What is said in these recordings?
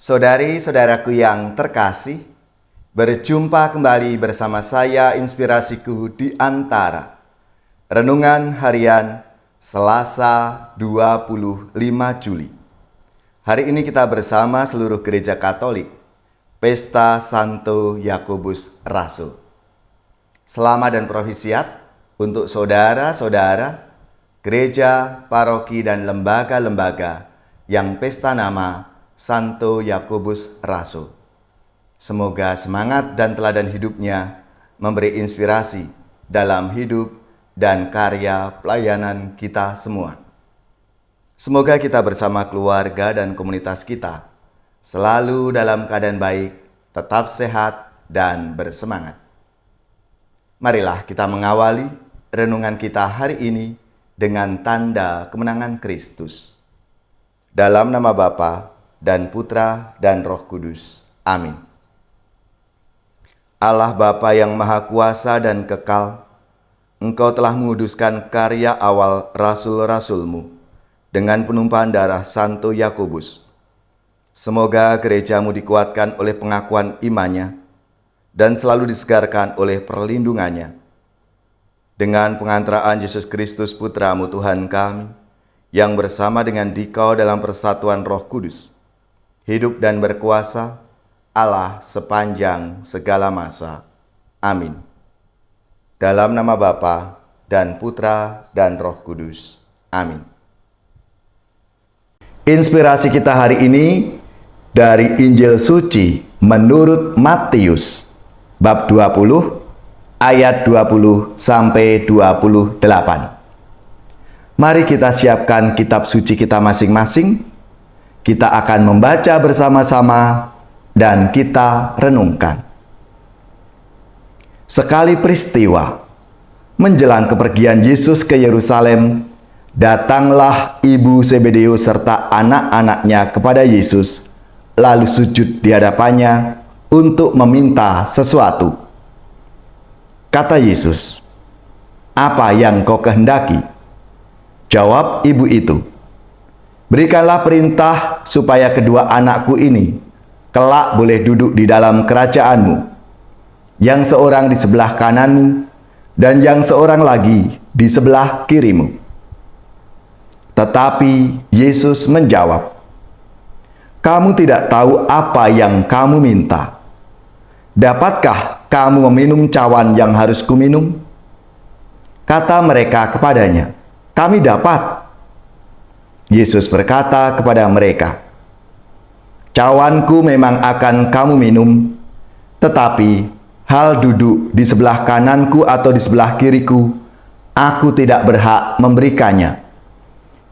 Saudari-saudaraku yang terkasih, berjumpa kembali bersama saya Inspirasiku di Antara. Renungan Harian Selasa 25 Juli. Hari ini kita bersama seluruh gereja Katolik, Pesta Santo Yakobus Rasul. Selamat dan Profisiat untuk saudara-saudara, gereja, paroki, dan lembaga-lembaga yang pesta nama Santo Yakobus Rasul. Semoga semangat dan teladan hidupnya memberi inspirasi dalam hidup dan karya pelayanan kita semua. Semoga kita bersama keluarga dan komunitas kita selalu dalam keadaan baik, tetap sehat, dan bersemangat. Marilah kita mengawali renungan kita hari ini dengan tanda kemenangan Kristus. Dalam nama Bapa dan Putra dan Roh Kudus. Amin. Allah Bapa yang Maha Kuasa dan Kekal, Engkau telah menguduskan karya awal rasul-rasul-Mu dengan penumpahan darah Santo Yakobus. Semoga gereja-Mu dikuatkan oleh pengakuan imannya dan selalu disegarkan oleh perlindungannya. Dengan pengantaraan Yesus Kristus Putra-Mu Tuhan kami, yang bersama dengan Dikau dalam persatuan Roh Kudus, hidup dan berkuasa Allah sepanjang segala masa. Amin. Dalam nama Bapa dan Putra dan Roh Kudus. Amin. Inspirasi kita hari ini dari Injil Suci menurut Matius, bab 20, ayat 20 sampai 28. Mari kita siapkan kitab suci kita masing-masing. Kita akan membaca bersama-sama dan kita renungkan. Sekali peristiwa menjelang kepergian Yesus ke Yerusalem, datanglah ibu Zebedeus serta anak-anaknya kepada Yesus, lalu sujud di hadapannya untuk meminta sesuatu. Kata Yesus, "Apa yang kau kehendaki?" Jawab ibu itu, "Berikanlah perintah supaya kedua anakku ini kelak boleh duduk di dalam kerajaanmu, yang seorang di sebelah kananmu dan yang seorang lagi di sebelah kirimu." Tetapi Yesus menjawab, "Kamu tidak tahu apa yang kamu minta. Dapatkah kamu meminum cawan yang harus kuminum?" Kata mereka kepadanya, "Kami dapat." Yesus berkata kepada mereka, "Cawanku memang akan kamu minum, tetapi hal duduk di sebelah kananku atau di sebelah kiriku, aku tidak berhak memberikannya.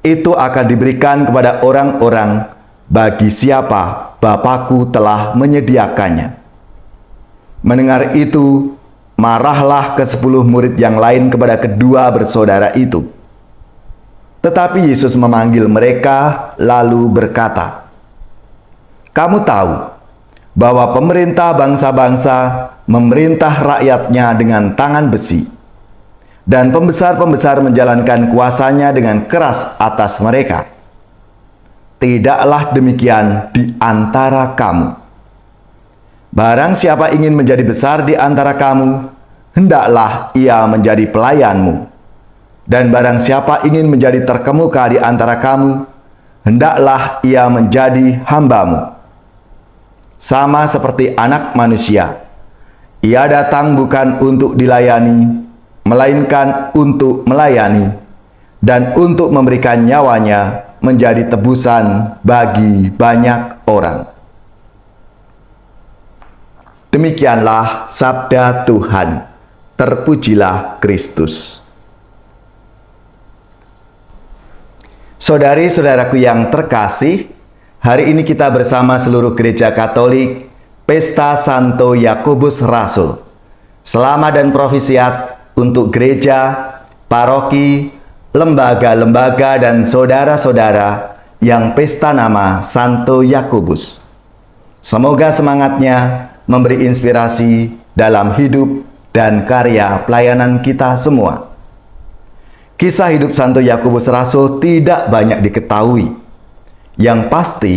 Itu akan diberikan kepada orang-orang bagi siapa Bapakku telah menyediakannya." Mendengar itu, marahlah ke-10 murid yang lain kepada kedua bersaudara itu. Tetapi Yesus memanggil mereka lalu berkata, "Kamu tahu bahwa pemerintah bangsa-bangsa memerintah rakyatnya dengan tangan besi, dan pembesar-pembesar menjalankan kuasanya dengan keras atas mereka. Tidaklah demikian di antara kamu. Barang siapa ingin menjadi besar di antara kamu, hendaklah ia menjadi pelayanmu. Dan barang siapa ingin menjadi terkemuka di antara kamu, hendaklah ia menjadi hambamu. Sama seperti Anak Manusia, ia datang bukan untuk dilayani, melainkan untuk melayani, dan untuk memberikan nyawanya menjadi tebusan bagi banyak orang." Demikianlah sabda Tuhan. Terpujilah Kristus. Saudari-saudaraku yang terkasih, hari ini kita bersama seluruh gereja Katolik, Pesta Santo Yakobus Rasul. Selamat dan Profisiat untuk gereja, paroki, lembaga-lembaga, dan saudara-saudara yang pesta nama Santo Yakobus. Semoga semangatnya memberi inspirasi dalam hidup dan karya pelayanan kita semua. Kisah hidup Santo Yakobus Rasul tidak banyak diketahui. Yang pasti,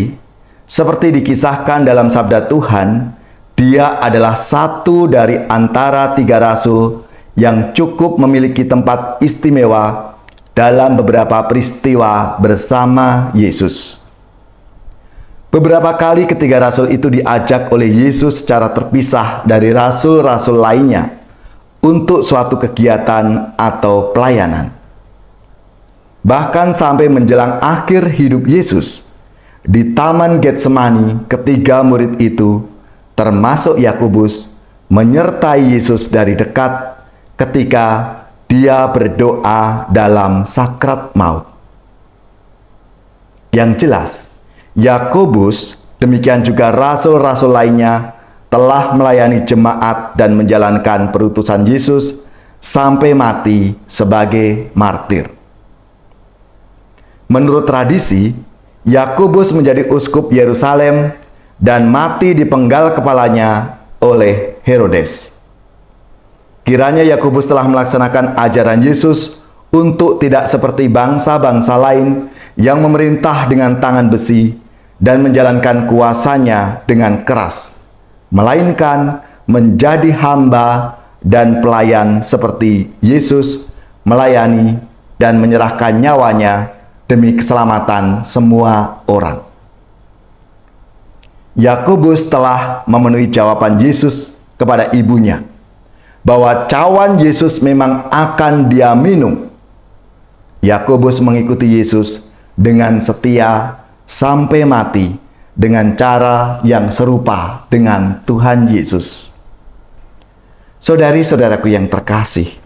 Seperti dikisahkan dalam sabda Tuhan, dia adalah satu dari antara 3 rasul yang cukup memiliki tempat istimewa dalam beberapa peristiwa bersama Yesus. Beberapa kali ketiga rasul itu diajak oleh Yesus secara terpisah dari rasul-rasul lainnya untuk suatu kegiatan atau pelayanan. Bahkan sampai menjelang akhir hidup Yesus, di Taman Getsemani, ketiga murid itu, termasuk Yakobus, menyertai Yesus dari dekat ketika dia berdoa dalam sakrat maut. Yang jelas, Yakobus, demikian juga rasul-rasul lainnya, telah melayani jemaat dan menjalankan perutusan Yesus sampai mati sebagai martir. Menurut tradisi, Yakobus menjadi uskup Yerusalem dan mati dipenggal kepalanya oleh Herodes. Kiranya Yakobus telah melaksanakan ajaran Yesus untuk tidak seperti bangsa-bangsa lain yang memerintah dengan tangan besi dan menjalankan kuasanya dengan keras, melainkan menjadi hamba dan pelayan seperti Yesus melayani dan menyerahkan nyawanya demi keselamatan semua orang. Yakobus telah memenuhi jawaban Yesus kepada ibunya bahwa cawan Yesus memang akan dia minum. Yakobus mengikuti Yesus dengan setia sampai mati dengan cara yang serupa dengan Tuhan Yesus. Saudari-saudaraku yang terkasih,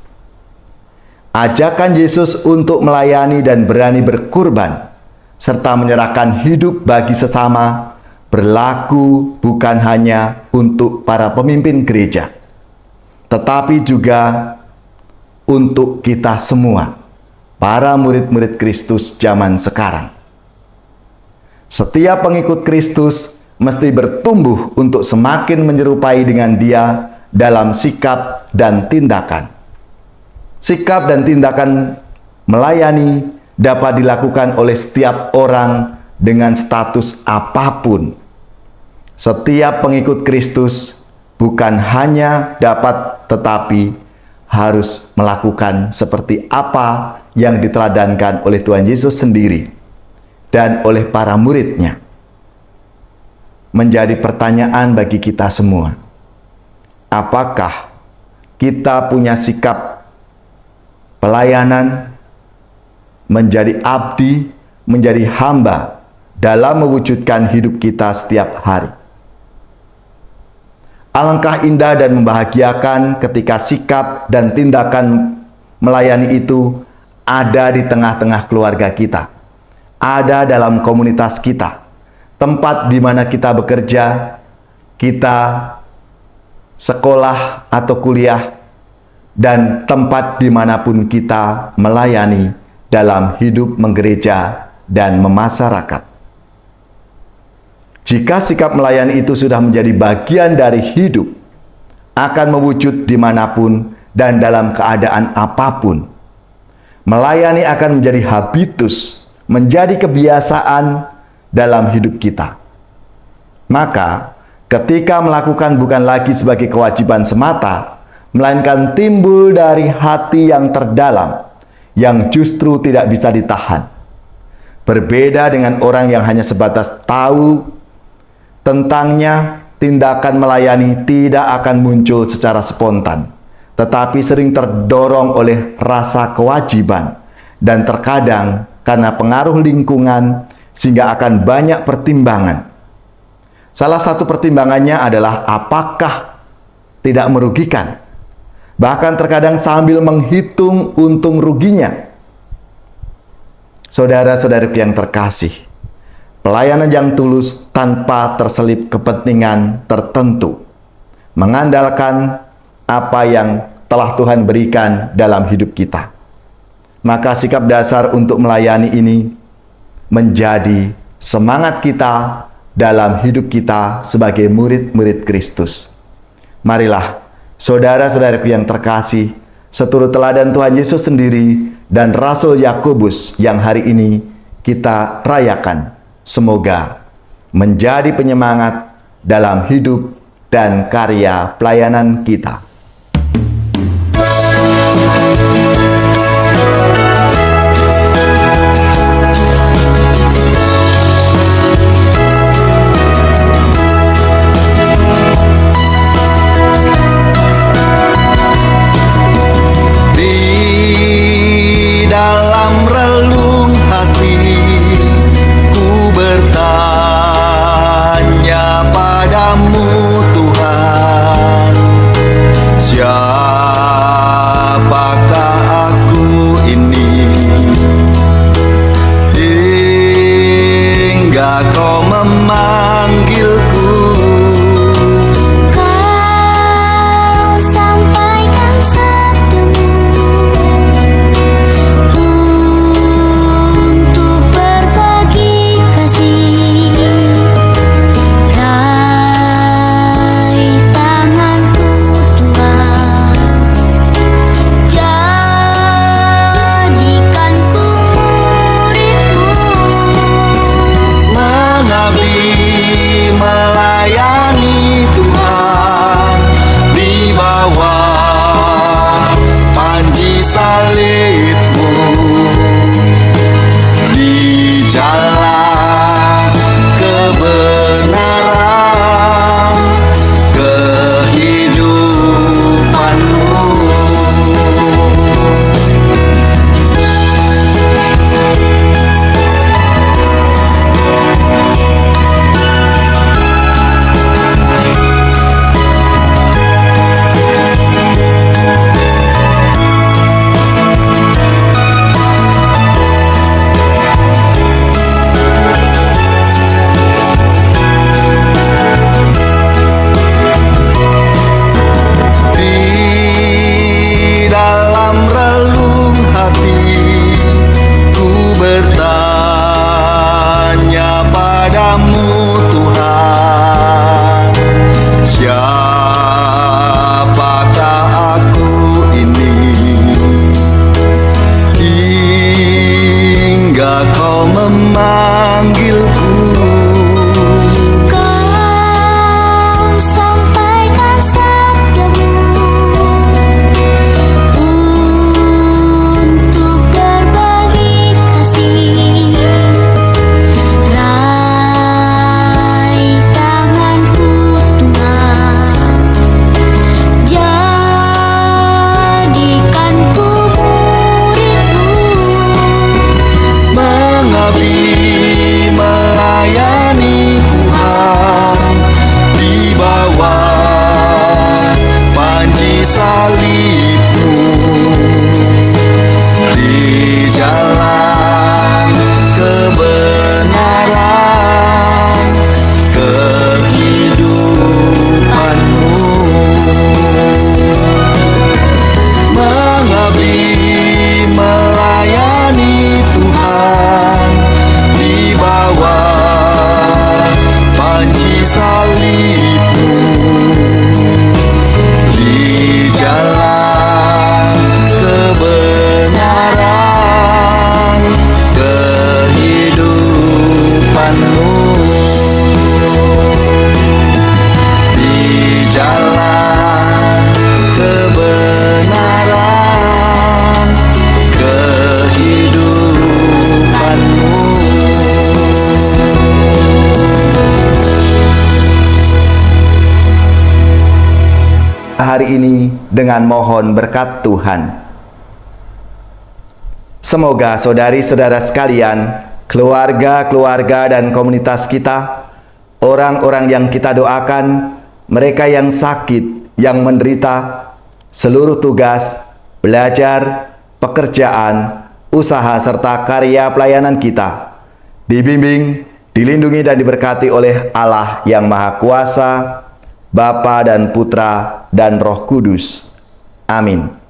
ajakan Yesus untuk melayani dan berani berkurban serta menyerahkan hidup bagi sesama berlaku bukan hanya untuk para pemimpin gereja, tetapi juga untuk kita semua, para murid-murid Kristus zaman sekarang. Setiap pengikut Kristus mesti bertumbuh untuk semakin menyerupai dengan Dia dalam sikap dan tindakan. Sikap dan tindakan melayani dapat dilakukan oleh setiap orang dengan status apapun. Setiap pengikut Kristus bukan hanya dapat tetapi harus melakukan seperti apa yang diteladankan oleh Tuhan Yesus sendiri dan oleh para muridnya. Menjadi pertanyaan bagi kita semua, apakah kita punya sikap pelayanan, menjadi abdi, menjadi hamba dalam mewujudkan hidup kita setiap hari? Alangkah indah dan membahagiakan ketika sikap dan tindakan melayani itu ada di tengah-tengah keluarga kita, ada dalam komunitas kita, tempat di mana kita bekerja, kita sekolah atau kuliah, dan tempat dimanapun kita melayani dalam hidup menggereja dan memasyarakat. Jika sikap melayani itu sudah menjadi bagian dari hidup, akan mewujud dimanapun dan dalam keadaan apapun. Melayani akan menjadi habitus, menjadi kebiasaan dalam hidup kita. Maka, ketika melakukan bukan lagi sebagai kewajiban semata, melainkan timbul dari hati yang terdalam, yang justru tidak bisa ditahan. Berbeda dengan orang yang hanya sebatas tahu tentangnya, tindakan melayani tidak akan muncul secara spontan, tetapi sering terdorong oleh rasa kewajiban dan terkadang karena pengaruh lingkungan sehingga akan banyak pertimbangan. Salah satu pertimbangannya adalah apakah tidak merugikan, bahkan terkadang sambil menghitung untung ruginya. Saudara-saudariku yang terkasih, pelayanan yang tulus tanpa terselip kepentingan tertentu, mengandalkan apa yang telah Tuhan berikan dalam hidup kita. Maka sikap dasar untuk melayani ini menjadi semangat kita dalam hidup kita sebagai murid-murid Kristus. Marilah, saudara-saudaraku yang terkasih, seturut teladan Tuhan Yesus sendiri dan Rasul Yakobus yang hari ini kita rayakan, semoga menjadi penyemangat dalam hidup dan karya pelayanan kita. Hari ini dengan mohon berkat Tuhan. Semoga saudari-saudara sekalian, keluarga-keluarga dan komunitas kita, orang-orang yang kita doakan, mereka yang sakit, yang menderita, seluruh tugas, belajar, pekerjaan, usaha serta karya pelayanan kita dibimbing, dilindungi dan diberkati oleh Allah yang Maha Kuasa, Bapa dan Putra dan Roh Kudus. Amin.